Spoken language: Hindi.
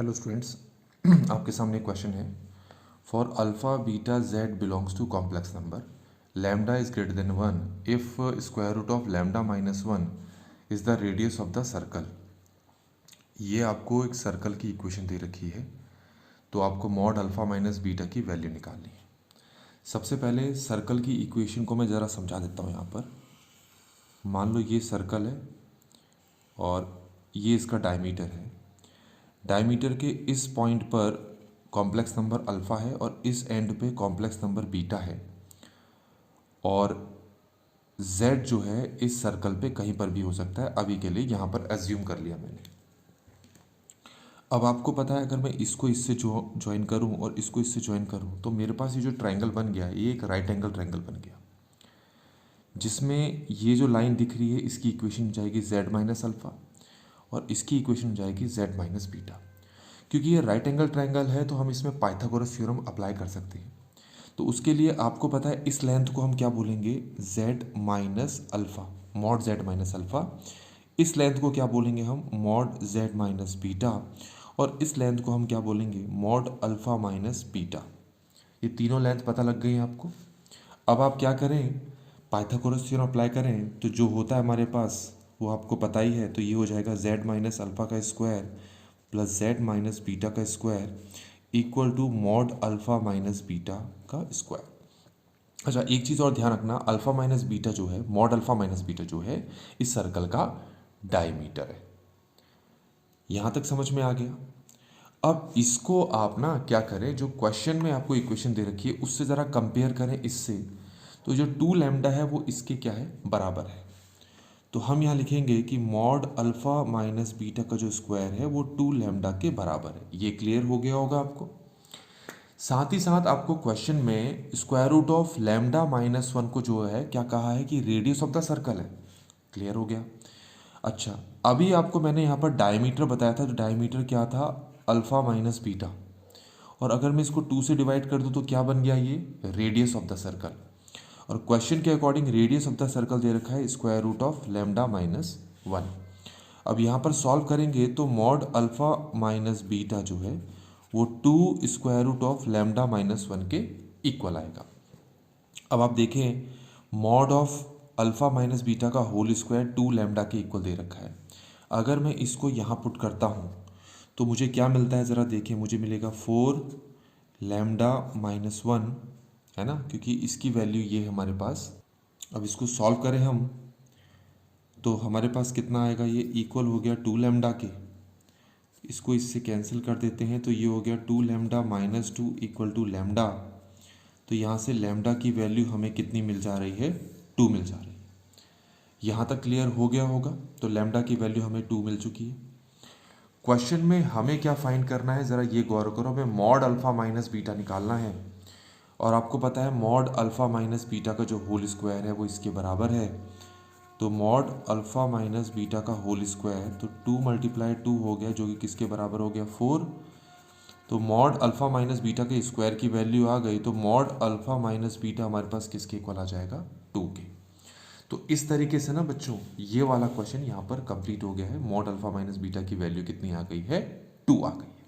हेलो स्टूडेंट्स, आपके सामने एक क्वेश्चन है। For alpha beta z belongs to complex number lambda is greater than 1 if square root of lambda minus 1 is the radius of the circle. ये आपको एक सर्कल की इक्वेशन दे रखी है, तो आपको मॉड अल्फा माइनस बीटा की वैल्यू निकालनी है। सबसे पहले सर्कल की इक्वेशन को मैं ज़रा समझा देता हूँ। यहाँ पर मान लो ये सर्कल है और ये इसका डायमीटर है। डायमीटर के इस पॉइंट पर कॉम्प्लेक्स नंबर अल्फ़ा है और इस एंड पे कॉम्प्लेक्स नंबर बीटा है, और z जो है इस सर्कल पे कहीं पर भी हो सकता है। अभी के लिए यहाँ पर एज्यूम कर लिया मैंने। अब आपको पता है, अगर मैं इसको इससे ज्वाइन करूँ और इसको इससे ज्वाइन करूँ तो मेरे पास ये जो ट्रायंगल बन गया ये एक राइट एंगल ट्रायंगल बन गया, जिसमें ये जो लाइन दिख रही है इसकी इक्वेशन हो जाएगी z माइनस अल्फ़ा और इसकी इक्वेशन हो जाएगी z माइनस बीटा। क्योंकि ये राइट एंगल ट्रायंगल है तो हम इसमें पाइथागोरस थ्योरम अप्लाई कर सकते हैं। तो उसके लिए आपको पता है इस लेंथ को हम क्या बोलेंगे, z minus alpha, mod z minus alpha. इस लेंथ को क्या बोलेंगे हम, मॉड z माइनस बीटा। और इस लेंथ को हम क्या बोलेंगे, मॉड अल्फ़ा माइनस बीटा। ये तीनों लेंथ पता लग गई हैं आपको। अब आप क्या करें, पाइथागोरस थ्योरम अप्लाई करें तो जो होता है हमारे पास वो आपको पता ही है। तो ये हो जाएगा z माइनस अल्फ़ा का square plus z minus beta का square equal to mod alpha minus beta का स्क्वायर। अच्छा, एक चीज़ और ध्यान रखना, अल्फ़ा माइनस बीटा जो है, मॉड अल्फ़ा माइनस बीटा जो है इस सर्कल का डायमीटर है। यहाँ तक समझ में आ गया। अब इसको आप ना क्या करें, जो क्वेश्चन में आपको इक्वेशन दे रखी है उससे ज़रा कंपेयर करें इससे। तो जो 2 लैम्डा है वो इसके क्या है, बराबर है। तो हम यहाँ लिखेंगे कि मॉड अल्फ़ा माइनस बीटा का जो स्क्वायर है वो 2 लैम्डा के बराबर है। ये क्लियर हो गया होगा आपको। साथ ही साथ आपको क्वेश्चन में square root of lambda minus 1 को जो है क्या कहा है कि रेडियस ऑफ द सर्कल है। क्लियर हो गया। अच्छा, अभी आपको मैंने यहाँ पर डायमीटर बताया था, तो डायमीटर क्या था, अल्फ़ा माइनस बीटा। और अगर मैं इसको 2 से डिवाइड कर दूँ तो क्या बन गया, ये रेडियस ऑफ द सर्कल। और क्वेश्चन के according radius of the circle दे रखा है square root of lambda minus 1। अब यहाँ पर सॉल्व करेंगे तो मॉड अल्फ़ा माइनस बीटा जो है वो 2 square root of lambda minus 1 के इक्वल आएगा। अब आप देखें, mod of alpha minus beta का होल स्क्वायर 2 लैम्डा के इक्वल दे रखा है। अगर मैं इसको यहाँ पुट करता हूँ तो मुझे क्या मिलता है, ज़रा देखें। मुझे मिलेगा 4 लैम्डा माइनस 1, है ना, क्योंकि इसकी वैल्यू ये है हमारे पास। अब इसको सॉल्व करें हम तो हमारे पास कितना आएगा, ये इक्वल हो गया 2 लैम्डा के। इसको इससे कैंसिल कर देते हैं तो ये हो गया 2 lambda minus 2 equal to lambda. तो यहाँ से लैम्डा की वैल्यू हमें कितनी मिल जा रही है, 2 मिल जा रही है। यहाँ तक क्लियर हो गया होगा। तो लैम्डा की वैल्यू हमें 2 मिल चुकी है। क्वेश्चन में हमें क्या फाइंड करना है, ज़रा ये गौर करो। हमें मॉड अल्फ़ा माइनस बीटा निकालना है, और आपको पता है मॉड अल्फ़ा माइनस बीटा का जो होल स्क्वायर है वो इसके बराबर है। तो मॉड अल्फ़ा माइनस बीटा का होल स्क्वायर, तो 2 मल्टीप्लाई 2 हो गया, जो कि किसके बराबर हो गया, 4। तो मॉड अल्फ़ा माइनस बीटा के स्क्वायर की वैल्यू आ गई, तो मॉड अल्फ़ा माइनस बीटा हमारे पास किसके इक्वल आ जाएगा, 2 के। तो इस तरीके से ना बच्चों, ये वाला क्वेश्चन यहाँ पर कंप्लीट हो गया है। मॉड अल्फ़ा माइनस बीटा की वैल्यू कितनी आ गई है, 2 आ गई है।